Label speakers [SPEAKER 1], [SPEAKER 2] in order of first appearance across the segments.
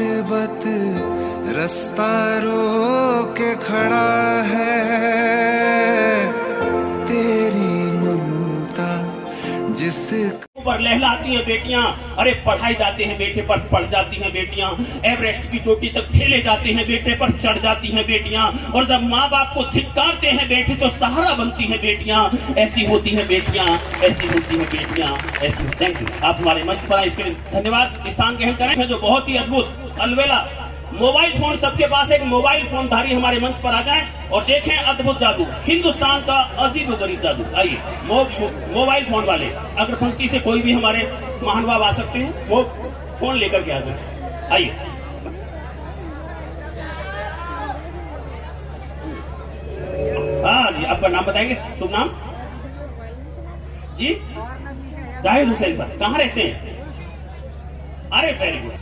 [SPEAKER 1] आकिबत रास्ता रोके खड़ा है, तेरी ममता जिस
[SPEAKER 2] पर लहलाती हैं बेटियां। अरे पढ़ाई जाते हैं बेटे पर पढ़ जाती हैं बेटियां, एवरेस्ट की चोटी तक खेले जाते हैं बेटे पर चढ़ जाती हैं बेटियां, और जब माँ बाप को धिक्कारते हैं बेटे तो सहारा बनती हैं बेटियां। ऐसी होती हैं बेटियां, ऐसी होती हैं बेटियां, ऐसी। थैंक यू, आप हमारे मंच पर आए इसके लिए धन्यवाद। स्थान ग्रहण करें जो बहुत ही अद्भुत अलवेला मोबाइल फोन, सबके पास एक मोबाइल फोन धारी हमारे मंच पर आ जाएं और देखें अद्भुत जादू, हिंदुस्तान का अजीब गरीब जादू। आइए मोबाइल फोन वाले अगर पंक्ति से कोई भी हमारे महानुभाव आ सकते हैं, वो फोन लेकर के आ जाए। आइए हाँ जी, आपका नाम बताएंगे, शुभ नाम जी? जाहिद हुसैन सर, कहाँ रहते हैं? अरे वेरी गुड।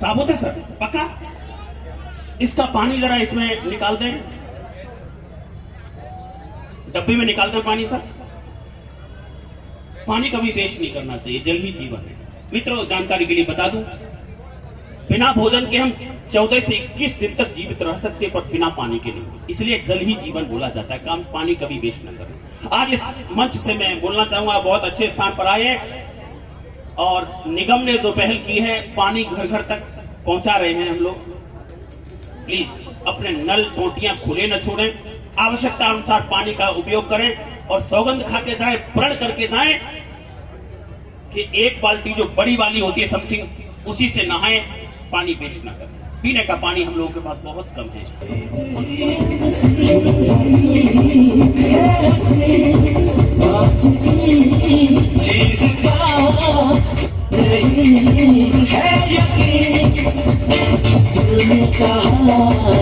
[SPEAKER 2] साबुत है सर, पक्का? इसका पानी जरा इसमें निकाल दें, डब्बे में निकाल दें पानी सर। पानी कभी वेस्ट नहीं करना चाहिए, जल ही जीवन है। मित्रों, जानकारी के लिए बता दूं, बिना भोजन के हम 14 से 21 दिन तक जीवित रह सकते हैं, पर बिना पानी के नहीं। इसलिए जल ही जीवन बोला जाता है, काम पानी कभी वेस्ट न करें। आज इस मंच से मैं बोलना चाहूंगा, बहुत अच्छे स्थान पर आए हैं और निगम ने जो पहल की है, पानी घर घर तक पहुंचा रहे हैं हम लोग। प्लीज अपने नल टोटियां खुले न छोड़ें, आवश्यकता अनुसार पानी का उपयोग करें और सौगंध खा के जाए, प्रण करके जाए कि एक बाल्टी जो बड़ी वाली होती है समथिंग, उसी से नहाएं, पानी वेस्ट न करें। पीने का पानी हम लोगों के पास बहुत कम है।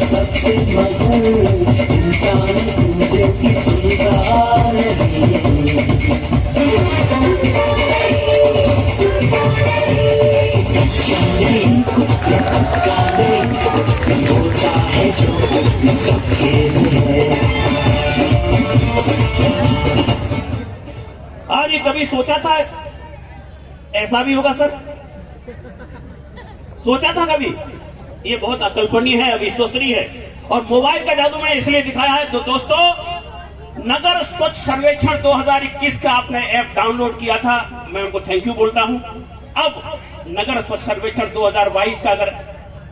[SPEAKER 3] सबसे मगर इंसान की सुनता है जो सब खेल है।
[SPEAKER 2] आज ये कभी सोचा था ऐसा भी होगा सर? सोचा था कभी? ये बहुत अकल्पनीय है, अविश्वसनीय है। और मोबाइल का जादू मैंने इसलिए दिखाया है तो दोस्तों, नगर स्वच्छ सर्वेक्षण 2021 का आपने ऐप डाउनलोड किया था, मैं उनको थैंक यू बोलता हूं। अब नगर स्वच्छ सर्वेक्षण 2022 का अगर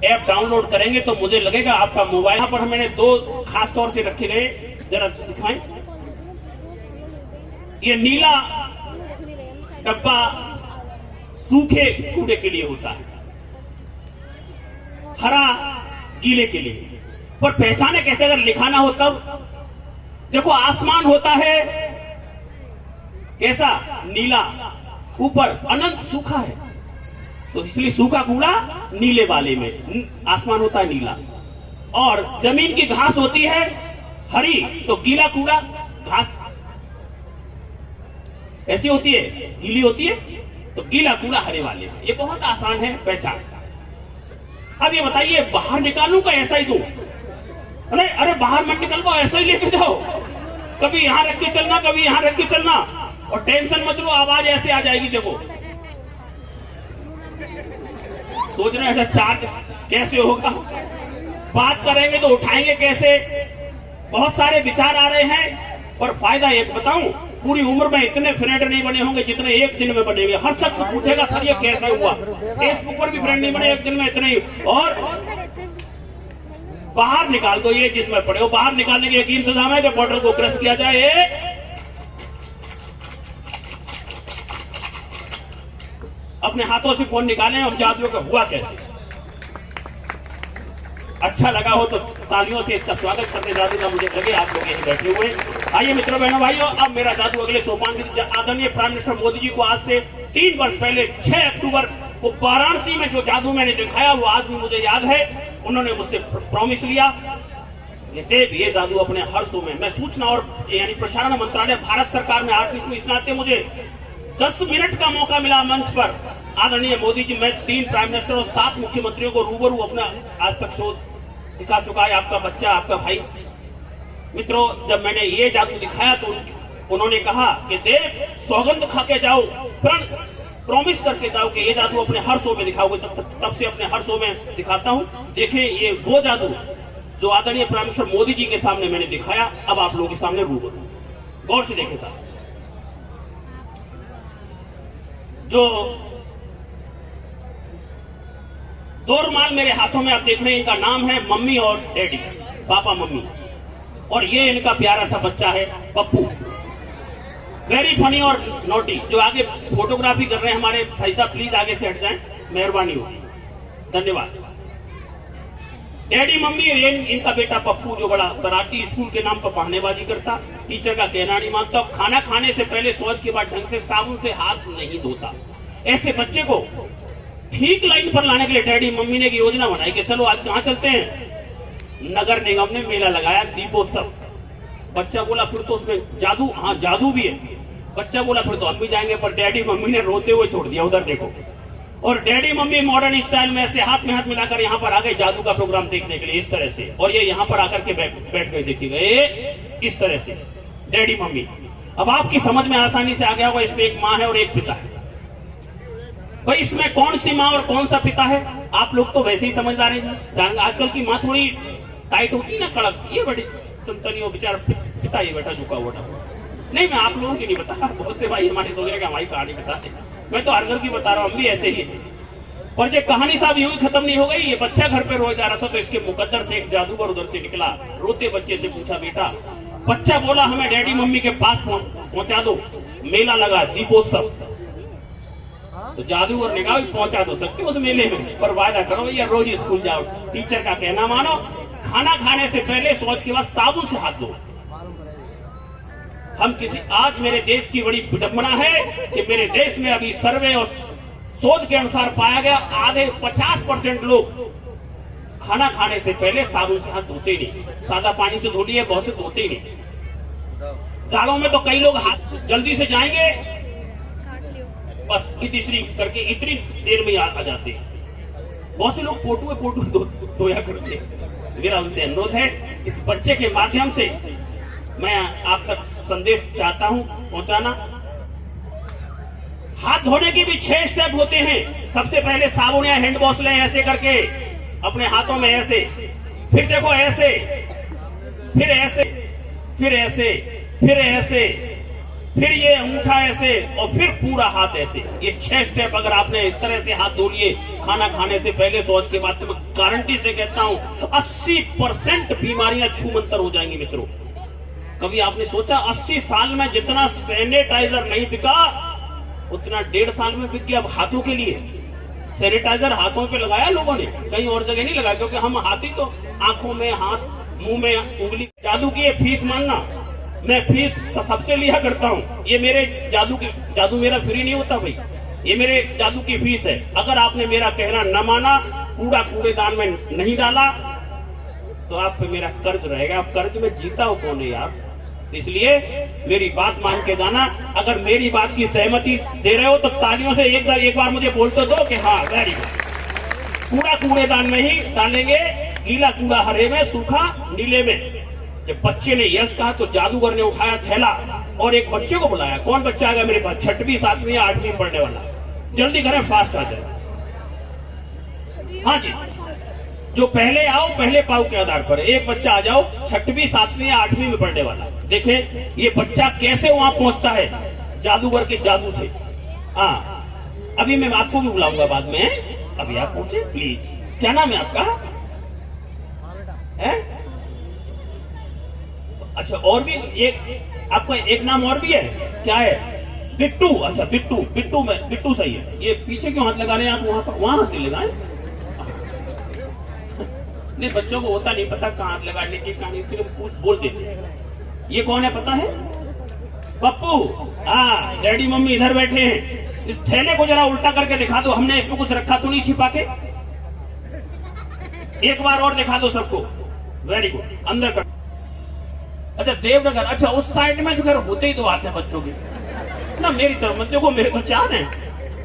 [SPEAKER 2] ऐप डाउनलोड करेंगे तो मुझे लगेगा आपका मोबाइल, यहाँ पर मैंने दो खास तौर से रखे गए, जरा दिखाएं। ये नीला डब्बा सूखे कूड़े के लिए होता है, हरा गीले के लिए। पर पहचाने कैसे? अगर लिखाना हो तब देखो, आसमान होता है कैसा? नीला, ऊपर अनंत सूखा है, तो इसलिए सूखा कूड़ा नीले वाले में, आसमान होता है नीला। और जमीन की घास होती है हरी, तो गीला कूड़ा, घास ऐसी होती है, गीली होती है, तो गीला कूड़ा हरे वाले में। ये बहुत आसान है पहचान। अब ये बताइए, बाहर निकालूं का ऐसा ही दूं? अरे बाहर मत निकलवाओ, ऐसा ही लेके जाओ। कभी यहां रख के चलना, कभी यहां रख के चलना, और टेंशन मत लो, आवाज ऐसे आ जाएगी। देखो, सोच रहे हैं चार्ज कैसे होगा, बात करेंगे तो उठाएंगे कैसे, बहुत सारे विचार आ रहे हैं। और फायदा एक बताऊं, पूरी उम्र में इतने फ्रेंड नहीं बने होंगे जितने एक दिन में बनेंगे। हर शख्स पूछेगा सर ये कैसे हुआ, फेसबुक पर भी फ्रेंड नहीं बने एक दिन में इतने ही। और बाहर निकाल दो, ये जिद में पड़े हो, बाहर निकालने के एक इंतजाम है कि बॉर्डर को क्रश किया जाए। अपने हाथों से फोन निकालें और जादू का हुआ कैसे। अच्छा लगा हो तो तालियों से इसका स्वागत करने जादू का मुझे लगे आप लोग यहीं बैठे हुए। आइए मित्रों बहनों भाइयों, अब मेरा जादू अगले सोपान की। आदरणीय प्राइम मिनिस्टर मोदी जी को आज से 3 वर्ष पहले 6 अक्टूबर को वाराणसी में जो जादू मैंने दिखाया वो आज भी मुझे याद है। उन्होंने मुझसे प्रॉमिस लिया ये जादू अपने हर शो में। मैं सूचना और यानी प्रसारण मंत्रालय भारत सरकार में आर्टिस्ट हूं, इस नाते मुझे 10 मिनट का मौका मिला मंच पर। आदरणीय मोदी जी, मैं 3 प्राइम मिनिस्टर और 7 मुख्यमंत्रियों को रूबरू अपना आज तक शो दिखा चुका है। आपका बच्चा, आपका भाई। मित्रों, जब मैंने ये जादू दिखाया तो उन्होंने कहा कि देव सौगंध खा के जाओ, प्रण प्रॉमिस करके जाओ कि ये जादू अपने हर शो में दिखाओगे। तब से अपने हर शो में दिखाता हूँ। देखें ये वो जादू जो आदरणीय प्राइम मिनिस्टर मोदी जी के सामने मैंने दिखाया, अब आप लोगों के सामने रूबरू। गौर से देखें साहब, जो दो रुमाल मेरे हाथों में आप देख रहे हैं, इनका नाम है मम्मी और डैडी, पापा मम्मी। और ये इनका प्यारा सा बच्चा है पप्पू, वेरी फनी और नोटी। जो आगे फोटोग्राफी कर रहे हैं हमारे भाई साहब, प्लीज आगे से हट जाएं, मेहरबानी होगी, धन्यवाद। डैडी मम्मी, इनका बेटा पप्पू जो बड़ा शरारती, स्कूल के नाम पर बहानेबाजी करता, टीचर का कहना नहीं मानता, खाना खाने से पहले शौच के बाद ढंग से साबुन से हाथ नहीं धोता। ऐसे बच्चे को ठीक लाइन पर लाने के लिए डैडी मम्मी ने एक योजना बनाई कि चलो आज कहां चलते हैं। नगर निगम ने मेला लगाया, दीपोत्सव। बच्चा बोला फिर तो उसमें जादू, हाँ जादू भी है। बच्चा बोला फिर तो हम भी जाएंगे, पर डैडी मम्मी ने रोते हुए छोड़ दिया, उधर देखो। और डैडी मम्मी मॉडर्न स्टाइल में ऐसे हाथ में हाथ मिलाकर यहाँ पर आ गए जादू का प्रोग्राम देखने के लिए, इस तरह से। और ये यहाँ पर आकर के बैठ गए, देखिएगा इस तरह से डैडी मम्मी। अब आपकी समझ में आसानी से आ गया होगा, इसमें एक माँ है और एक पिता है। भाई इसमें कौन सी माँ और कौन सा पिता है? आप लोग तो वैसे ही समझदार हैं। आजकल की माँ थोड़ी टाइट होती है ना, कड़क, ये बड़ी चुनतनी हो, बेचारा पिता ये बैठा झुका हुआ। नहीं, मैं आप लोगों की नहीं बता रहा, बहुत से भाई हमारे सोच रहे हमारी कहानी बताते, मैं तो हर घर की बता रहा हूँ, हम भी ऐसे ही है। पर ये कहानी साहब यूं ही खत्म नहीं हो गई। ये बच्चा घर पे रोए जा रहा था, तो इसके मुकद्दर से एक जादूगर उधर से निकला, रोते बच्चे से पूछा, बेटा। बच्चा बोला, हमें डैडी मम्मी के पास पहुंचा दो, मेला लगा दीपोत्सव। तो जादूगर ने कहा पहुंचा दो सकते उस मेले में, पर वादा करो भैया रोज स्कूल जाओ, टीचर का कहना मानो, खाना खाने से पहले शौच के बाद साबुन से हाथ धो। हम किसी, आज मेरे देश की बड़ी विडंबना है कि मेरे देश में अभी सर्वे और शोध के अनुसार पाया गया, आधे 50% लोग खाना खाने से पहले साबुन से हाथ धोते नहीं, सादा पानी से धो लिए, बहुत से धोते ही नहीं। जाड़ों में तो कई लोग हाथ जल्दी से जाएंगे, बस इतनी करके इतनी देर में आ जाते हैं। बहुत से लोग पोटू धोया करते। मेरा उनसे अनुरोध है, इस बच्चे के माध्यम से मैं आप तक संदेश चाहता हूं पहुंचाना। हाथ धोने के भी 6 स्टेप होते हैं। सबसे पहले साबुन या हैंड वॉश लें, ऐसे करके अपने हाथों में ऐसे, फिर देखो ऐसे, फिर ऐसे, फिर ऐसे, फिर ऐसे, फिर ये अंगूठा ऐसे, और फिर पूरा हाथ ऐसे। ये 6 स्टेप अगर आपने इस तरह से हाथ धो लिए खाना खाने से पहले, शौच के बाद, तो मैं गारंटी से कहता हूं 80% बीमारियां छूमंतर हो जाएंगी। मित्रों, कभी आपने सोचा 80 साल में जितना सैनिटाइजर नहीं बिका, उतना 1.5 साल में बिक गया अब हाथों के लिए। सैनिटाइजर हाथों पे लगाया लोगों ने, कहीं और जगह नहीं लगाया, क्योंकि हम हाथी तो आंखों में, हाथ, मुंह में उंगली। जादू की फीस मानना, मैं फीस सबसे लिया करता हूँ। ये मेरे जादू मेरा फ्री नहीं होता भाई, ये मेरे जादू की फीस है। अगर आपने मेरा कहना न माना, कूड़ेदान में नहीं डाला, तो आप पे मेरा कर्ज रहेगा। अब कर्ज में जीता हो कौन है यार? इसलिए मेरी बात मान के जाना। अगर मेरी बात की सहमति दे रहे हो तो तालियों से एक बार मुझे बोल तो दो कि हाँ वेरी गुड। कूड़ेदान में ही डालेंगे, गीला कूड़ा हरे में, सूखा नीले में। जब बच्चे ने यस कहा तो जादूगर ने उठाया थैला और एक बच्चे को बुलाया। कौन बच्चा आएगा मेरे पास? 6वीं 7वीं या 8वीं में पढ़ने वाला, जल्दी करें, फास्ट आ जाए। हाँ जी, जो पहले आओ पहले पाओ के आधार पर एक बच्चा आ जाओ, 6वीं 7वीं या 8वीं में पढ़ने वाला। देखें ये बच्चा कैसे वहां पहुंचता है, जादूगर के जादू से। हाँ, अभी मैं आपको भी बुलाऊंगा बाद में, अभी आप पूछे प्लीज। क्या नाम है आपका? है? अच्छा, और भी एक आपका एक नाम और भी है, क्या है? बिट्टू। अच्छा बिट्टू सही है। ये पीछे क्यों हाथ लगा रहे हैं आप? वहां हाथ नहीं लगाए। नहीं, बच्चों को होता नहीं पता कहाँ हाथ लगाने की, कहानी फिर बोल देते। ये कौन है पता है? पप्पू। हाँ, डैडी मम्मी इधर बैठे हैं। इस थैले को जरा उल्टा करके दिखा दो, हमने इसमें कुछ रखा तो नहीं छिपा के? एक बार और दिखा दो सबको। वेरी गुड, अंदर कर। अच्छा देवनगर, अच्छा उस साइड में जो घर होते ही तो आते हैं बच्चों के ना, मेरी तरफ मत देखो, मेरे को चाह है।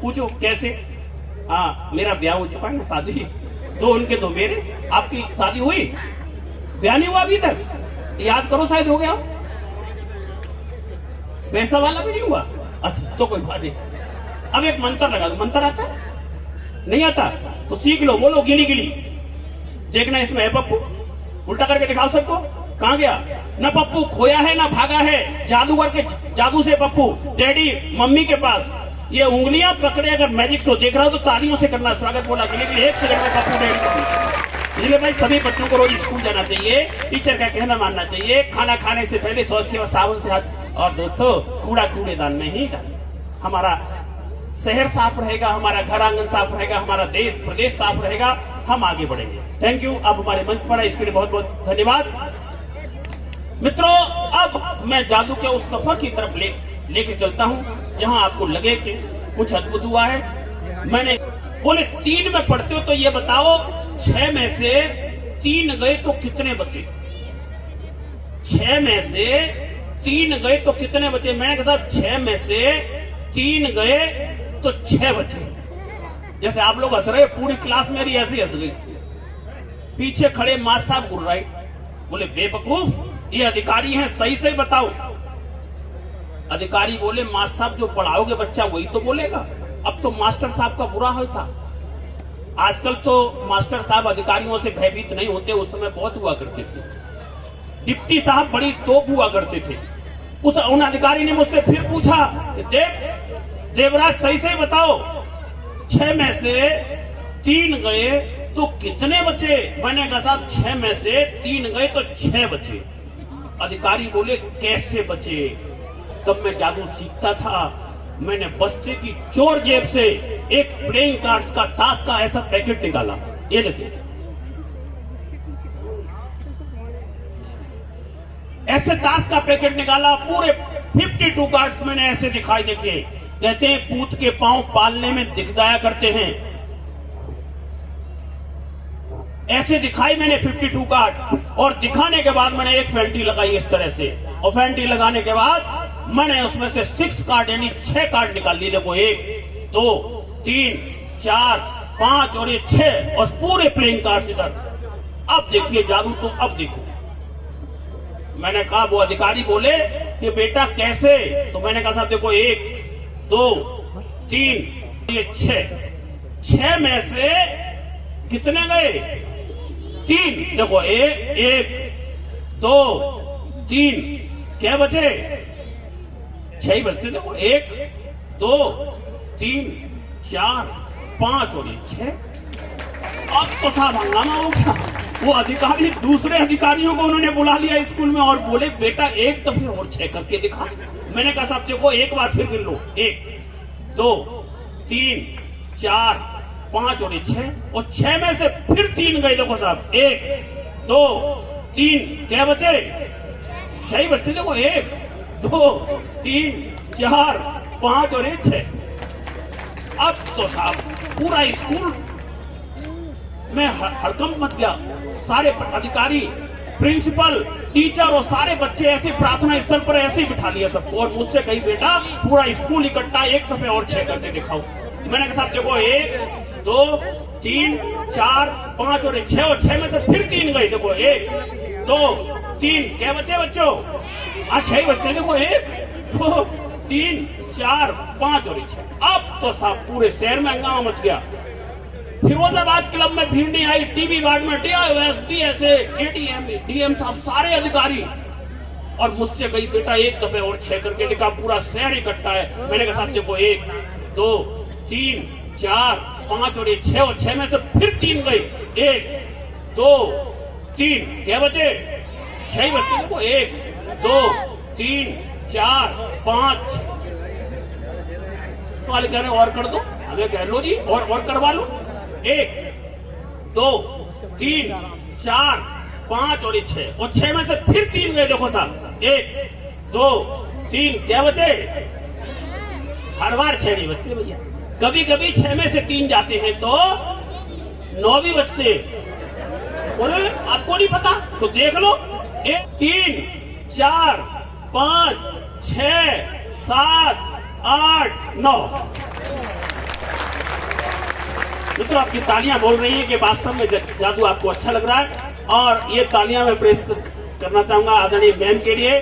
[SPEAKER 2] पूछो कैसे? हाँ, मेरा ब्याह हो चुका है ना, शादी, तो उनके तो मेरे। आपकी शादी हुई? ब्याह नहीं हुआ अभी तक? याद करो, शायद हो गया। पैसा वाला भी नहीं हुआ? अच्छा तो कोई बात नहीं। अब एक मंत्र लगा दो। मंत्र आता है? नहीं आता? तो सीख लो, बोलो गिली गिली। देखना इसमें है पप्पू, उल्टा करके दिखाओ सबको। कहां गया? ना पप्पू खोया है ना भागा है, जादूगर के जादू से पप्पू डैडी मम्मी के पास। ये उंगलियां पकड़े अगर मैजिक शो देख रहा हो तो तालियों से करना स्वागत बोला गिली गिली। 1 सेकंड में पप्पू डैडी। इसलिए भाई सभी बच्चों को रोज स्कूल जाना चाहिए, टीचर का कहना मानना चाहिए, खाना खाने से पहले शौच के साबुन से हाथ। और दोस्तों कूड़ा कूड़ेदान में ही डालें। हमारा शहर साफ रहेगा, हमारा घर आंगन साफ रहेगा, हमारा देश प्रदेश साफ रहेगा, हम आगे बढ़ेंगे। Thank you. अब हमारे मंच पर है, इसके लिए बहुत बहुत धन्यवाद। मित्रों अब मैं जादू के उस सफर की तरफ लेके चलता हूं जहां आपको लगे कि कुछ अद्भुत हुआ है। मैंने बोले 3 में पढ़ते हो तो ये बताओ 6 में से 3 गए तो कितने बचे? 6 में से 3 गए तो कितने बचे? मैंने कहा 6 में से 3 गए तो 6 बचे। जैसे आप लोग हंस रहे, पूरी क्लास मेरी ऐसी हंस गई। पीछे खड़े मास्टर साहब घूर रहे, बोले बेवकूफ ये अधिकारी हैं, सही सही बताओ। अधिकारी बोले मास्टर साहब जो पढ़ाओगे बच्चा वही तो बोलेगा। अब तो मास्टर साहब का बुरा हाल था। आजकल तो मास्टर साहब अधिकारियों से भयभीत नहीं होते, उस समय बहुत हुआ करते थे। डिप्टी साहब बड़ी तोप हुआ करते थे। उन अधिकारी ने मुझसे फिर पूछा कि देवराज सही सही बताओ 6 में से 3 गए तो कितने बचे? मैंने कहा साहब 6 में से 3 गए तो 6 बचे। अधिकारी बोले कैसे बचे? तब मैं जादू सीखता था। मैंने बस्ते की चोर जेब से एक प्लेइंग कार्ड्स का ताश का ऐसा पैकेट निकाला। ये देखिए, ऐसे ताश का पैकेट निकाला, पूरे 52 कार्ड्स मैंने ऐसे दिखाई। देखिए कहते हैं पूत के पांव पालने में दिख जाया करते हैं। ऐसे दिखाई मैंने 52 कार्ड। और दिखाने के बाद मैंने एक फैंटी लगाई इस तरह से, और फैंटी लगाने के बाद मैंने उसमें से 6 कार्ड यानी 6 कार्ड निकाल लिए। देखो 1 2 3 4 5 और ये 6 और पूरे प्लेइंग कार्ड इधर। अब देखिए जादू, तो अब देखो। मैंने कहा, वो अधिकारी बोले कि बेटा कैसे? तो मैंने कहा साहब देखो 1 2 3 ये 6 में से कितने गए? 3। देखो 1 2 3 क्या बचे? 6 ही बचते। देखो 1 2 3 4 5 और 6। अब तो साहब हंगामा हो गया। वो अधिकारी दूसरे अधिकारियों को उन्होंने बुला लिया स्कूल में और बोले बेटा एक दफे और 6 करके दिखा। मैंने कहा साहब देखो एक बार फिर गिन लो, 1 2 3 4 5 और 6 और 6 में से फिर 3 गए। देखो साहब 1 2 3 क्या बचे? 6 ही बचते। देखो 1 2 3 4 5 और 6। अब तो साहब पूरा स्कूल में हड़कंप मच गया। सारे अधिकारी, प्रिंसिपल, टीचर और सारे बच्चे ऐसे प्रार्थना स्थल पर ऐसे ही बिठा लिया सबको और मुझसे कही बेटा पूरा स्कूल इकट्ठा एक दफे और 6 करके दिखाओ। मैंने कहा साहब देखो 1 2 3 4 5 और 6 और 6 में से फिर 3 गए। देखो 1 2 3 क्या बचे बच्चों? आज 6 ही बचते। देखो 1 2 3 4 5 और 6। अब तो साहब पूरे शहर में हंगामा मच गया। फिरोजाबाद क्लब में भीड़ नहीं आई, टीबी वार्ड में डीएसए एडीएम डीएम साहब सारे अधिकारी और मुझसे कही बेटा एक दफे और 6 करके दिखा, पूरा शहर इकट्ठा है। मैंने कहा साहब देखो 1 2 3 4 5 और 6 और 6 में से फिर 3 गए। 1 2 3 क्या बचे? 6 ही बचते। देखो 1 2 3 4 5 वाले कह रहे और कर दो, हमें कह लो जी और करवा लो। 1 2 3 4 5 और 6 और 6 में से फिर 3 गए। देखो साहब 1 2 3 क्या बचे? हर बार 6 नहीं बचते भैया, कभी कभी 6 में से 3 जाते हैं तो 9 भी बचते। बोले आपको नहीं पता तो देख लो। 1 3 4 5 6 7 8 9। मित्रों आपकी तालियां बोल रही हैं कि वास्तव में जादू आपको अच्छा लग रहा है और ये तालियां मैं प्रेस करना चाहूंगा आदरणीय मैम के लिए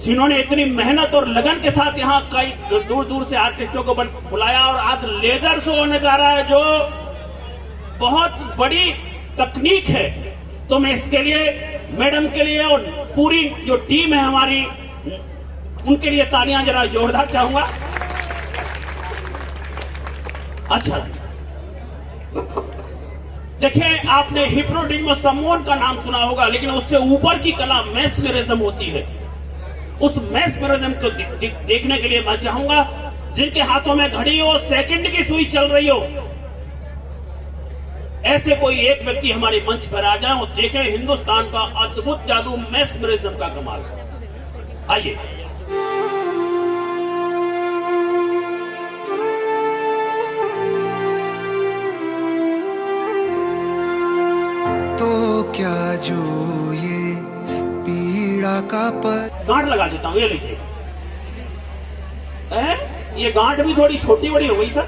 [SPEAKER 2] जिन्होंने इतनी मेहनत और लगन के साथ यहाँ कई दूर दूर से आर्टिस्टों को बुलाया और आज लेजर शो होने जा रहा है, जो बहुत बड़ी तकनीक है। तो मैं इसके लिए मैडम के लिए और पूरी जो टीम है हमारी, उनके लिए तालियां जरा जोरदार चाहूंगा। अच्छा, देखिए आपने हिप्नोटिज्म सम्मोहन का नाम सुना होगा, लेकिन उससे ऊपर की कला मेस्मरिज्म होती है। उस मेस्मरिज्म को देखने के लिए मैं चाहूंगा जिनके हाथों में घड़ी हो, सेकंड की सुई चल रही हो, ऐसे कोई एक व्यक्ति हमारे मंच पर आ जाए और देखें हिंदुस्तान का अद्भुत जादू मेस्मरिज्म का कमाल। आइए।
[SPEAKER 1] तो क्या जो ये पीड़ा का पर
[SPEAKER 2] गांठ लगा देता हूं, ये लीजिए। ये गांठ भी थोड़ी छोटी बड़ी हो गई सर,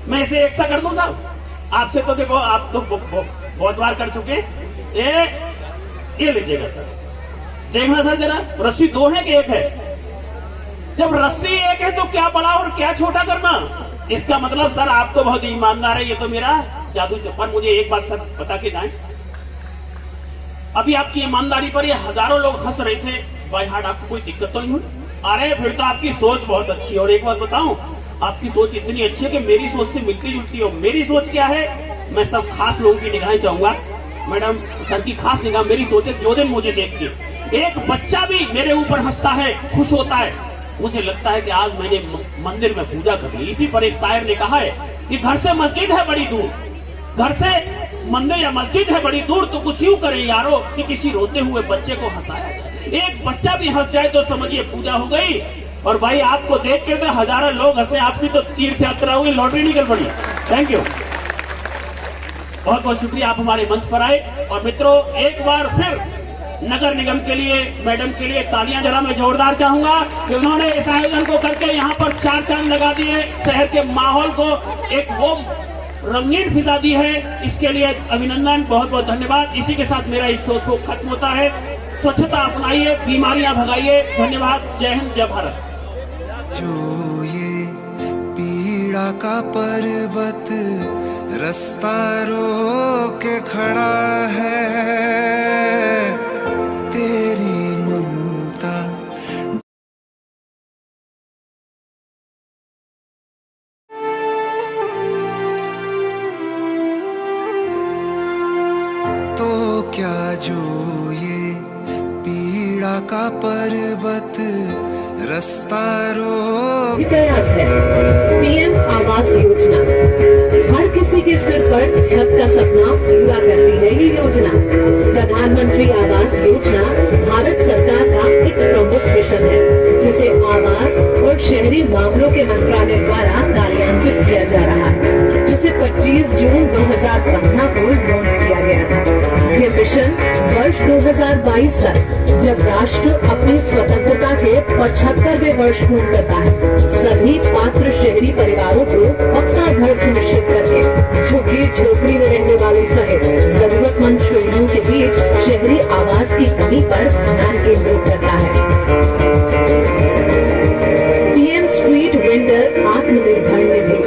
[SPEAKER 2] मैं इसे एक सा कर दूं साहब? आपसे तो देखो, आप तो बहुत बार कर चुके। ये लीजिएगा सर, देखना सर जरा, रस्सी दो है कि एक है? जब रस्सी एक है तो क्या बड़ा और क्या छोटा करना? इसका मतलब सर आप तो बहुत ईमानदार है, ये तो मेरा जादू चप्पल। मुझे एक बात सर बता के जाएं, अभी आपकी ईमानदारी पर ये हजारों लोग हंस रहे थे, बाय हार्ट आपको कोई दिक्कत तो नहीं हुई? अरे फिर तो आपकी सोच बहुत अच्छी है। और एक बात बताऊं, आपकी सोच इतनी अच्छी है कि मेरी सोच से मिलती जुलती हो। मेरी सोच क्या है, मैं सब खास लोगों की निगाहें चाहूंगा। मैडम सर की खास निगाह मेरी सोच है, जो दिन मुझे देख के एक बच्चा भी मेरे ऊपर हंसता है, खुश होता है, मुझे लगता है कि आज मैंने मंदिर में पूजा कर ली। इसी पर एक शायर ने कहा है कि घर से मस्जिद है बड़ी दूर, घर से मंदिर या मस्जिद है बड़ी दूर, तो कुछ यूं करें यारो कि किसी रोते हुए बच्चे को हंसाया जाए। एक बच्चा भी हंस जाए तो समझिए पूजा हो गई। और भाई आपको देख के तो हजारों लोग हंसे, आपकी तो तीर्थ यात्रा हुई, लॉटरी निकल पड़ी। थैंक यू, बहुत बहुत शुक्रिया, आप हमारे मंच पर आए। और मित्रों, एक बार फिर नगर निगम के लिए, मैडम के लिए तालियां जरा मैं जोरदार चाहूंगा कि उन्होंने इस आयोजन को करके यहाँ पर चार चांद लगा दिए, शहर के माहौल को एक वो रंगीन फिजा दी है। इसके लिए अभिनंदन, बहुत बहुत धन्यवाद। इसी के साथ मेरा इस शो खत्म होता है। स्वच्छता अपनाइए, बीमारियां भगाइए। धन्यवाद, जय हिंद, जय भारत।
[SPEAKER 1] जो ये पीड़ा का पर्वत रास्ता रोक के खड़ा है, तेरी ममता तो क्या जो ये पीड़ा का पर्वत रास्ता रोक
[SPEAKER 4] प्रयास है पीएम आवास योजना। हर किसी के सिर पर छत का सपना पूरा करती है ये योजना। प्रधानमंत्री आवास योजना भारत सरकार का एक प्रमुख मिशन है, जिसे आवास और शहरी मामलों के मंत्रालय द्वारा कार्यान्वित किया जा रहा है, जिसे 25 जून 2015 को लॉन्च किया गया था। ये मिशन वर्ष 2022 तक, जब राष्ट्र अपनी स्वतंत्रता के 75वें वर्ष पूर्ण करता है, सभी पात्र शहरी परिवारों को पक्का घर सुनिश्चित करके झुग्गी झोपड़ी में रहने वालों सहित जरूरतमंद श्रेणियों के बीच शहरी आवास की कमी पर ध्यान केंद्रित करता है। PM street vendor Atmanirbhar Nidhi.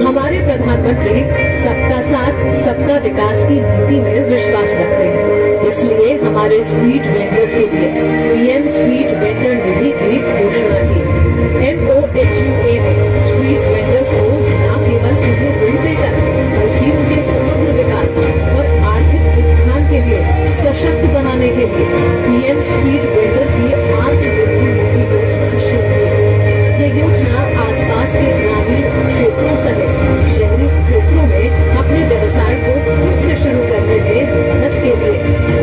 [SPEAKER 4] हमारे प्रधानमंत्री सबका साथ सबका विकास की नीति में विश्वास रखते हैं, इसलिए हमारे स्ट्रीट वेंडर्स के लिए पीएम स्ट्रीट वेंडर निधि की घोषणा की। MOHUA ने स्ट्रीट वेंडर्स को न केवल उन्हें ऋण देकर, बल्कि उनके समग्र विकास और आर्थिक उत्थान के लिए सशक्त बनाने के लिए पीएम स्ट्रीट वेंडर की आत्मनिर्भर निधि योजना शुरू की। ये योजना आसपास के ग्रामीण क्षेत्रों सहित शहरी क्षेत्रों में अपने व्यवसाय को फिर से शुरू करने में मदद के लिए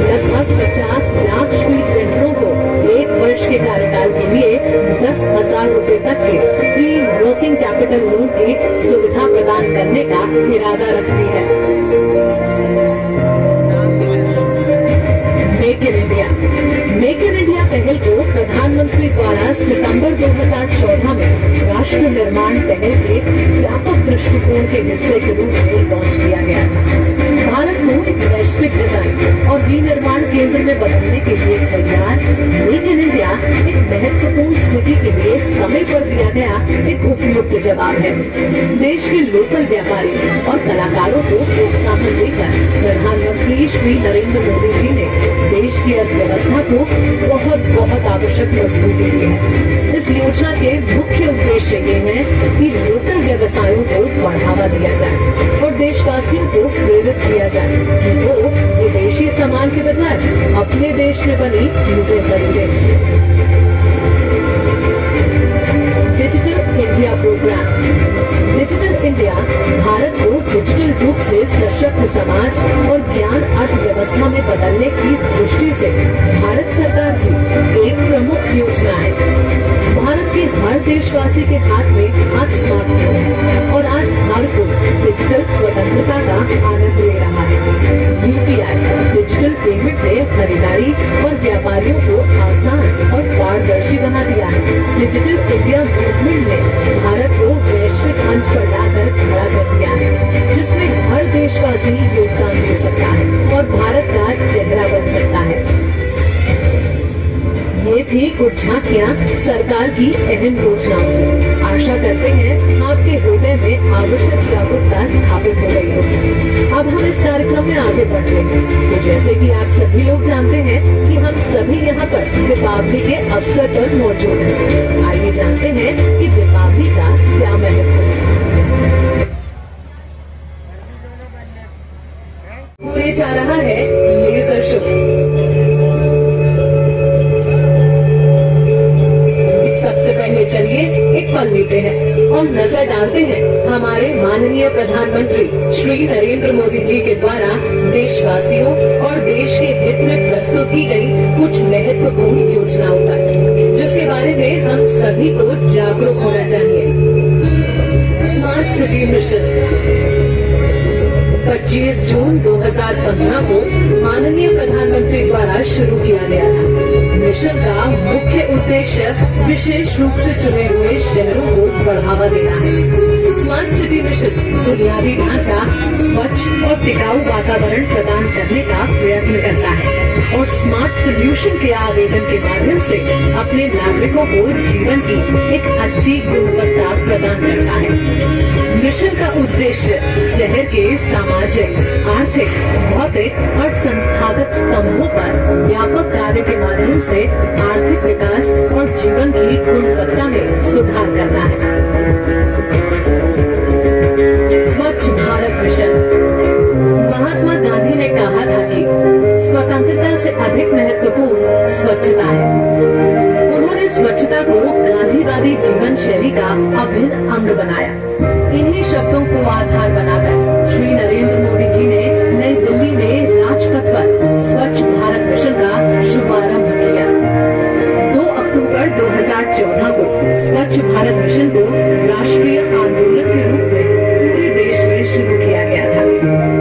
[SPEAKER 4] लगभग 50 लाख स्ट्रीट वेंडरों को एक वर्ष के कार्यकाल के लिए 10,000 रुपए तक के फ्री वर्किंग कैपिटल लोन की सुविधा प्रदान करने का इरादा रखती है। Make in India. Make in India पहल को प्रधानमंत्री द्वारा सितंबर 2014 में राष्ट्र निर्माण पहल के व्यापक दृष्टिकोण के हिस्से के रूप में लॉन्च किया गया था। भारत को एक वैश्विक डिजाइन और विनिर्माण केंद्र में बदलने के लिए तैयार मेक इन इंडिया मुख्य जवाब है। देश के लोकल व्यापारी और कलाकारों को प्रोत्साहन देकर प्रधानमंत्री श्री नरेंद्र मोदी जी ने देश की अर्थव्यवस्था को बहुत आवश्यक मजबूती दी है। इस योजना के मुख्य उद्देश्य ये है कि लोकल व्यवसायों को बढ़ावा दिया जाए और देशवासियों को प्रेरित किया जाए कि वो विदेशी सामान के बजाय अपने देश में बनी चीजें खरीदें। Digital India programme. Digital India Bharat को डिजिटल रूप से सशक्त समाज और ज्ञान अर्थव्यवस्था में बदलने की दृष्टि से भारत सरकार की एक प्रमुख योजना है। भारत के हर देशवासी के हाथ में आज स्मार्टफोन है और आज हर कोई डिजिटल स्वतंत्रता का आनंद ले रहा है। यूपीआई डिजिटल पेमेंट ने खरीदारी और व्यापारियों को आसान और पारदर्शी बना दिया है। डिजिटल इंडिया मूवमेंट ने भारत को वैश्विक मंच पर लाकर खड़ा कर दिया है, जिसमें हर देशवासी योगदान दे सकता है और भारत का चेहरा बन सकता है। ये थी कुछ झांकियां सरकार की अहम योजनाओं की। आशा करते हैं आपके हृदय में आवश्यक जागरूकता स्थापित हो गई होगी। अब हम इस कार्यक्रम में आगे बढ़ते हैं। तो जैसे कि आप सभी लोग जानते हैं कि हम सभी यहाँ पर दीपावली के अवसर पर मौजूद हैं। आइए जानते हैं कि दीपावली का क्या महत्व है। होने जा रहा है लेजर शो। चलिए एक पल लेते हैं और नजर डालते हैं हमारे माननीय प्रधानमंत्री श्री नरेंद्र मोदी जी के द्वारा देशवासियों और देश के हित में प्रस्तुत की गई कुछ महत्वपूर्ण योजनाओं पर, जिसके बारे में हम सभी को जागरूक होना चाहिए। स्मार्ट सिटी मिशन 25 जून 2015 को माननीय प्रधानमंत्री द्वारा शुरू किया गया था। मिशन का मुख्य उद्देश्य विशेष रूप से चुने हुए शहरों को बढ़ावा देना है। स्मार्ट सिटी मिशन बुनियादी ढांचा, स्वच्छ और टिकाऊ वातावरण प्रदान करने का प्रयत्न करता है और स्मार्ट सोल्यूशन के आवेदन के माध्यम से अपने नागरिकों को जीवन की एक अच्छी गुणवत्ता प्रदान करता है। मिशन का उद्देश्य शहर के सामाजिक, आर्थिक, भौतिक और संस्थागत स्तंभों पर व्यापक कार्य के माध्यम से आर्थिक विकास और जीवन की गुणवत्ता में सुधार करना है। स्वच्छ भारत मिशन। महात्मा गांधी ने कहा था कि स्वतंत्रता से अधिक महत्वपूर्ण स्वच्छता है। उन्होंने स्वच्छता को गांधीवादी जीवन शैली का अभिन्न अंग बनाया। इन्हीं शब्दों को आधार बनाकर श्री नरेंद्र मोदी जी ने नई दिल्ली में राजपथ पर स्वच्छ भारत मिशन का शुभारंभ किया। 2 अक्टूबर 2014 को स्वच्छ भारत मिशन को राष्ट्रीय आंदोलन के रूप में पूरे देश में शुरू किया गया था।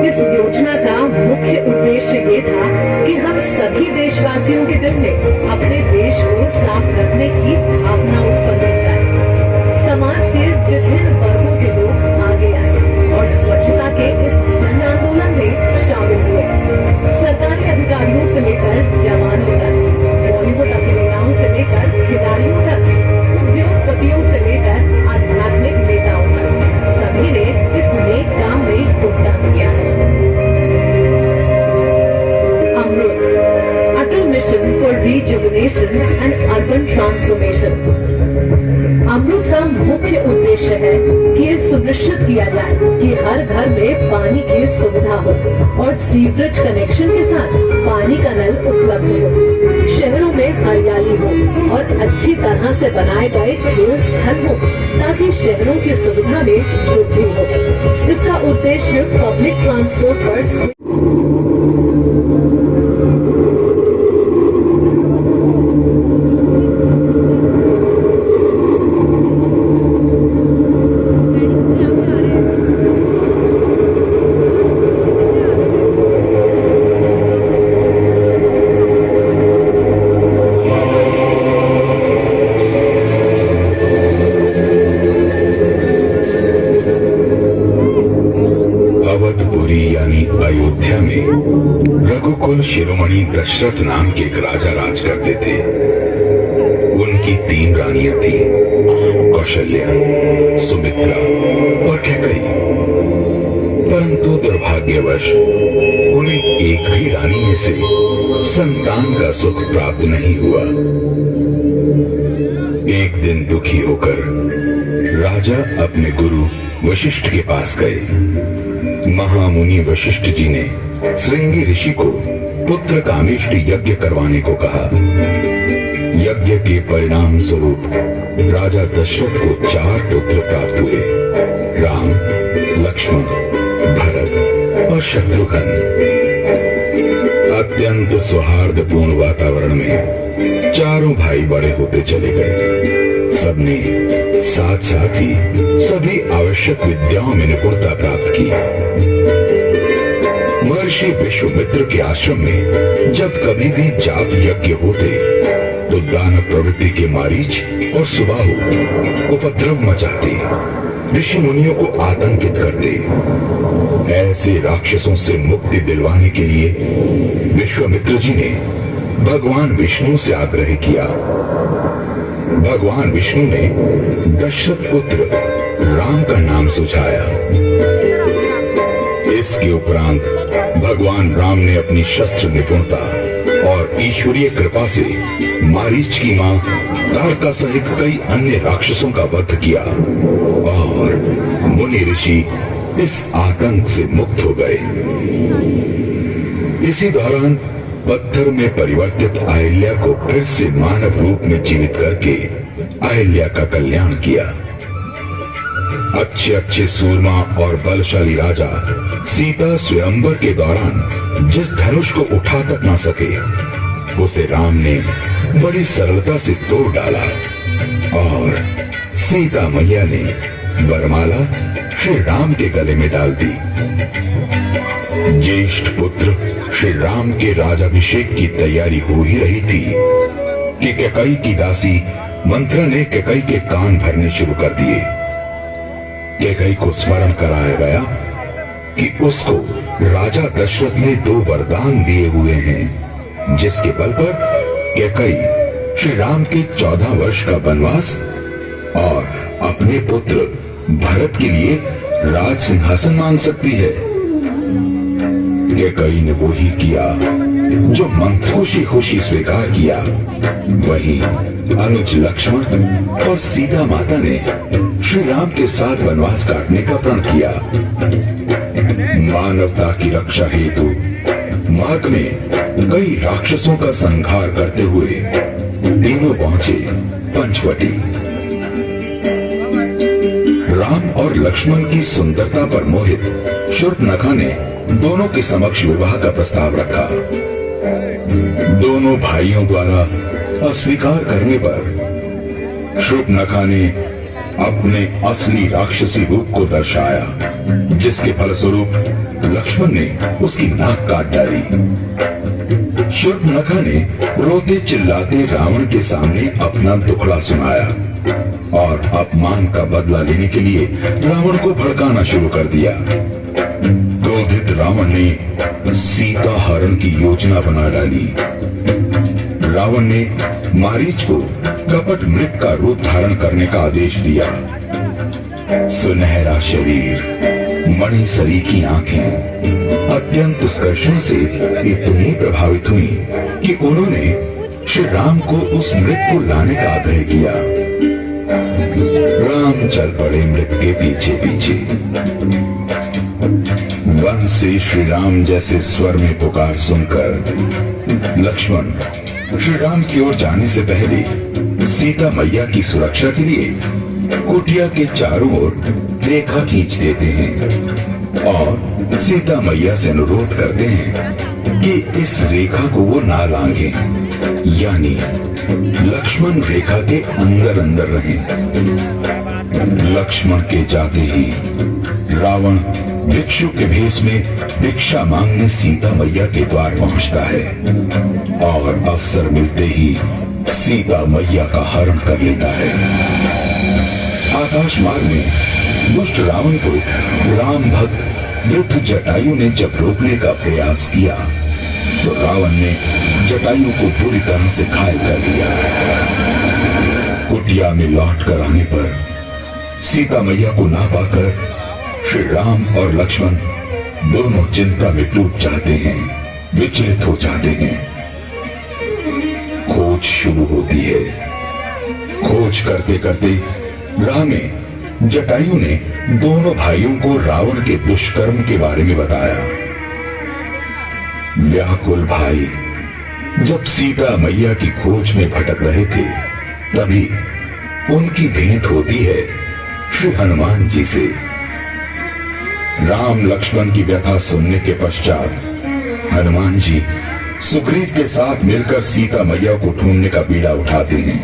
[SPEAKER 4] इस योजना का मुख्य उद्देश्य ये था कि हम सभी देशवासियों के दिल में अपने देश को साफ रखने की भावना उत्पन्न हो जाए। समाज के विभिन्न वर्गों के लोग आगे आए और स्वच्छता के इस जन आंदोलन में शामिल हुए। सरकारी अधिकारियों से लेकर जवानों तक, बॉलीवुड अभिनेताओं से लेकर खिलाड़ियों तक, उद्योगपतियों से लेकर आध्यात्मिक नेताओं तक, सभी ने इस नेक काम में योगदान दिया है। AMRUT Atal mission for rejuvenation and urban transformation. AMRUT का मुख्य उद्देश्य है कि ये सुनिश्चित किया जाए कि हर घर में पानी की सुविधा हो और सीवरेज कनेक्शन के साथ पानी का नल उपलब्ध हो। शहरों में हरियाली हो और अच्छी तरह से बनाए गए खेल स्थल हो ताकि शहरों की सुविधा में वृद्धि हो। इसका उद्देश्य पब्लिक ट्रांसपोर्ट पर
[SPEAKER 5] अयोध्या में रघुकुल शिरोमणि दशरथ नाम के एक राजा राज करते थे। उनकी 3 रानियां थीं कौशल्या, सुमित्रा और कैकेयी। परंतु दुर्भाग्यवश उन्हें एक भी रानी में से संतान का सुख प्राप्त नहीं हुआ। एक दिन दुखी होकर राजा अपने गुरु वशिष्ठ के पास गए। महामुनि वशिष्ठ जी ने श्रृंगी ऋषि को पुत्र कामेष्टि यज्ञ करवाने को कहा। यज्ञ के परिणाम स्वरूप राजा दशरथ को 4 पुत्र प्राप्त हुए, राम, लक्ष्मण, भरत और शत्रुघ्न। अत्यंत सौहार्दपूर्ण वातावरण में चारों भाई बड़े होते चले गए। सबने साथ साथ ही सभी आवश्यक विद्याओं में निपुणता प्राप्त की। महर्षि विश्वामित्र के आश्रम में जब कभी भी जाप यज्ञ होते तो दानव प्रवृत्ति के मारीच और सुबाहु उपद्रव मचाते, ऋषि मुनियों को आतंकित करते। ऐसे राक्षसों से मुक्ति दिलवाने के लिए विश्वामित्र जी ने भगवान विष्णु से आग्रह किया। भगवान विष्णु ने दशरथ पुत्र राम का नाम सुझाया। इसके उपरांत भगवान राम ने अपनी शस्त्र निपुणता और ईश्वरीय कृपा से मारीच की मां ताड़का सहित कई अन्य राक्षसों का वध किया और मुनि ऋषि इस आतंक से मुक्त हो गए। इसी दौरान पत्थर में परिवर्तित अहिल्या को फिर से मानव रूप में जीवित करके अहिल्या का कल्याण किया। अच्छे अच्छे सूरमा और बलशाली राजा सीता स्वयंवर के दौरान जिस धनुष को उठा तक ना सके, उसे राम ने बड़ी सरलता से तोड़ डाला और सीता मैया ने वरमाला श्री राम के गले में डाल दी। ज्येष्ठ पुत्र श्री राम के राजाभिषेक की तैयारी हो ही रही थी कि कैकेयी की दासी मंत्रा ने कैकेयी के कान भरने शुरू कर दिए। कैकेयी को स्मरण कराया गया कि उसको राजा दशरथ ने 2 वरदान दिए हुए हैं, जिसके बल पर कैकेयी श्री राम के 14 वर्ष का वनवास और अपने पुत्र भरत के लिए राज सिंहासन मांग सकती है। कैकेयी ने वो ही किया जो मंत्र खुशी खुशी स्वीकार किया। वहीं अनुज लक्ष्मण और सीता माता ने श्री राम के साथ वनवास काटने का प्रण किया। मानवता की रक्षा हेतु मार्ग में कई राक्षसों का संहार करते हुए तीनों पहुंचे पंचवटी। राम और लक्ष्मण की सुंदरता पर मोहित शूर्पणखा ने दोनों के समक्ष विवाह का प्रस्ताव रखा। दोनों भाइयों द्वारा अस्वीकार करने पर शूर्पणखा ने अपने असली राक्षसी रूप को दर्शाया, जिसके फलस्वरूप लक्ष्मण ने उसकी नाक काट डाली। शूर्पणखा ने रोते चिल्लाते रावण के सामने अपना दुखड़ा सुनाया और अपमान का बदला लेने के लिए रावण को भड़काना शुरू कर दिया। क्रोधित रावण ने सीता हरण की योजना बना डाली। रावण ने मारीच को कपट मृग का रूप धारण करने का आदेश दिया। सुनहरा शरीर, मणि सरीखी आंखें अत्यंत उत्कर्षण से इतनी प्रभावित हुई कि उन्होंने श्री राम को उस मृग को लाने का आग्रह किया। राम चल पड़े मृग के पीछे पीछे। वन से श्री राम जैसे स्वर में पुकार सुनकर लक्ष्मण श्री राम की ओर जाने से पहले सीता मैया की सुरक्षा के लिए कुटिया के चारों ओर रेखा खींच देते हैं और सीता मैया से अनुरोध करते हैं कि इस रेखा को वो ना लांघें, यानी लक्ष्मण रेखा के अंदर अंदर रहें। लक्ष्मण के जाते ही रावण भिक्षु के भेष में भिक्षा मांगने सीता मैया के द्वार पहुंचता है और अवसर मिलते ही सीता मैया का हरण कर लेता है। आकाश मार्ग में दुष्ट रावण को राम भक्त वृद्ध जटायु ने जब रोकने का प्रयास किया तो रावण ने जटायु को पूरी तरह से घायल कर दिया। कुटिया में लौट कर आने पर सीता मैया को ना पाकर श्री राम और लक्ष्मण दोनों चिंता में डूब जाते हैं, विचलित हो जाते हैं। खोज शुरू होती है। खोज करते करते राह में जटायु ने दोनों भाइयों को रावण के दुष्कर्म के बारे में बताया। व्याकुल भाई जब सीता मैया की खोज में भटक रहे थे, तभी उनकी भेंट होती है श्री हनुमान जी से। राम लक्ष्मण की व्यथा सुनने के पश्चात हनुमान जी सुग्रीव के साथ मिलकर सीता मैया को ढूंढने का बीड़ा उठाते हैं।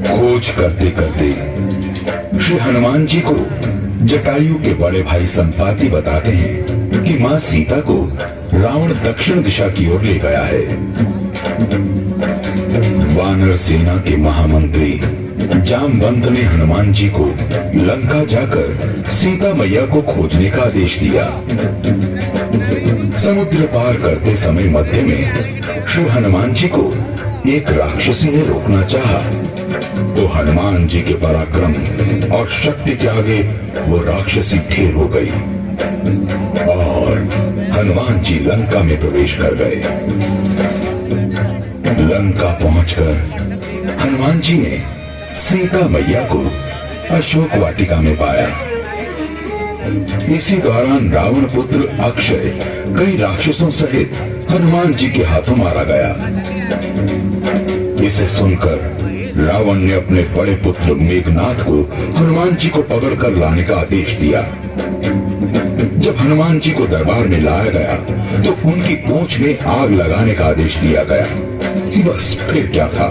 [SPEAKER 5] खोज करते करते श्री हनुमान जी को जटायु के बड़े भाई संपाति बताते हैं कि मां सीता को रावण दक्षिण दिशा की ओर ले गया है। वानर सेना के महामंत्री जामवंत ने हनुमान जी को लंका जाकर सीता मैया को खोजने का आदेश दिया। समुद्र पार करते समय मध्य में श्री हनुमान जी को एक राक्षसी ने रोकना चाहा, तो हनुमान जी के पराक्रम और शक्ति के आगे वो राक्षसी ढेर हो गई और हनुमान जी लंका में प्रवेश कर गए। लंका पहुंचकर हनुमान जी ने सीता मैया को अशोक वाटिका में पाया। इसी दौरान रावण पुत्र अक्षय कई राक्षसों सहित हनुमान जी के हाथों मारा गया। इसे सुनकर रावण ने अपने बड़े पुत्र मेघनाथ को हनुमान जी को पकड़कर लाने का आदेश दिया। जब हनुमान जी को दरबार में लाया गया तो उनकी पूंछ में आग लगाने का आदेश दिया गया। बस फिर क्या था,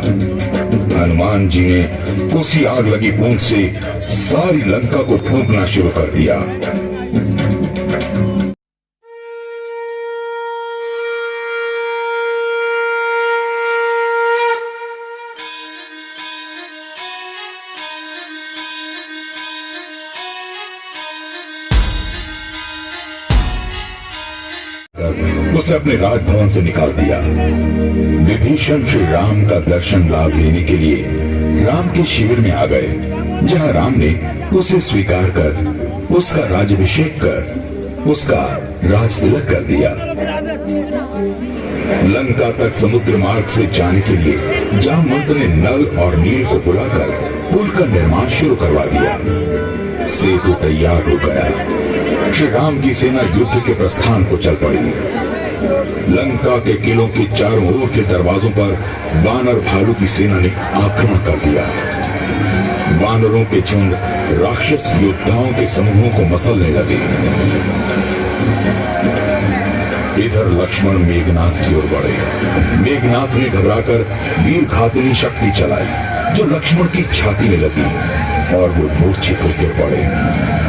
[SPEAKER 5] हनुमान जी ने उसी आग लगी पूंछ से सारी लंका को फूंकना शुरू कर दिया। उसे अपने राजभवन से निकाल दिया। विभीषण श्री राम का दर्शन लाभ लेने के लिए राम के शिविर में आ गए, जहां राम ने उसे स्वीकार कर उसका राज्याभिषेक कर उसका राज तिलक कर दिया। लंका तक समुद्र मार्ग से जाने के लिए जामवंत ने नल और नील को बुलाकर पुल का निर्माण शुरू करवा दिया। सेतु तैयार हो गया। श्री राम की सेना युद्ध के प्रस्थान को चल पड़ी। लंका के किलों के चारों ओर के दरवाजों पर वानर भालू की सेना ने आक्रमण कर दिया। वानरों के झुंड राक्षस योद्धाओं के समूहों को मसलने लगे। इधर लक्ष्मण मेघनाथ की ओर बढ़े। मेघनाथ ने घबराकर वीर घातनी शक्ति चलाई, जो लक्ष्मण की छाती में लगी और वो मूर्छित होकर पड़े।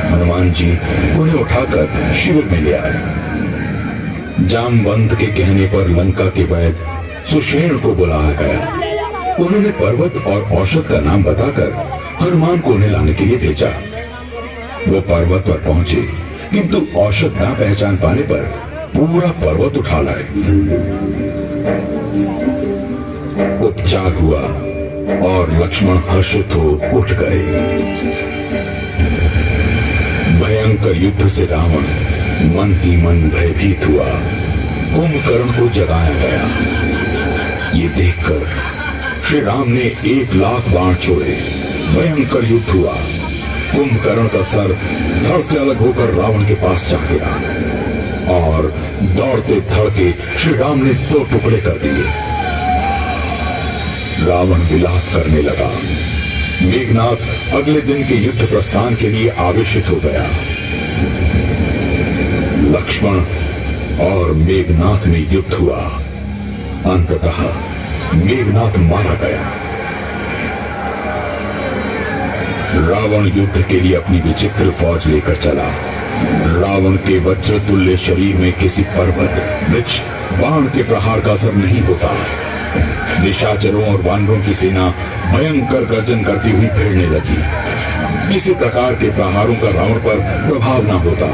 [SPEAKER 5] हनुमान जी उन्हें उठाकर शिविर में ले आए। जामवंत के कहने पर लंका के वैद्य सुषेण को बुलाया गया। उन्होंने पर्वत और औषध का नाम बताकर हनुमान को उन्हें लाने के लिए भेजा। वो पर्वत पर पहुंचे, किंतु औषध ना पहचान पाने पर पूरा पर्वत उठा लाए। उपचार हुआ और लक्ष्मण हर्षित हो उठ गए। भयंकर युद्ध से रावण मन ही मन भयभीत हुआ। कुंभकर्ण को जगाया गया। ये देखकर श्री राम ने 1,00,000 बाण छोड़े। भयंकर युद्ध हुआ। कुंभकर्ण का सर धड़ से अलग होकर रावण के पास जा गिरा और दौड़ते धड़के श्री राम ने 2 टुकड़े कर दिए। रावण विलाप करने लगा। मेघनाथ अगले दिन के युद्ध प्रस्थान के लिए आवेशित हो गया। लक्ष्मण और मेघनाथ में युद्ध हुआ। अंततः मेघनाथ मारा गया। रावण युद्ध के लिए अपनी विचित्र फौज लेकर चला। रावण के वज्र तुल्य शरीर में किसी पर्वत, वृक्ष, बाण के प्रहार का असर नहीं होता। निशाचरों और वानरों की सेना भयंकर गर्जन करती हुई भिड़ने लगी। किसी प्रकार के प्रहारों का रावण पर प्रभाव न होता,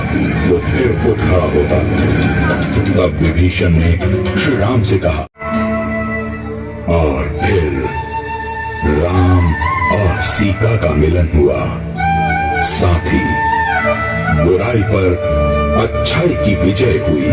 [SPEAKER 5] वो फिर उठ खड़ा होता। तब विभीषण ने श्री राम से कहा, और फिर राम और सीता का मिलन हुआ। साथ ही बुराई पर अच्छाई की विजय हुई।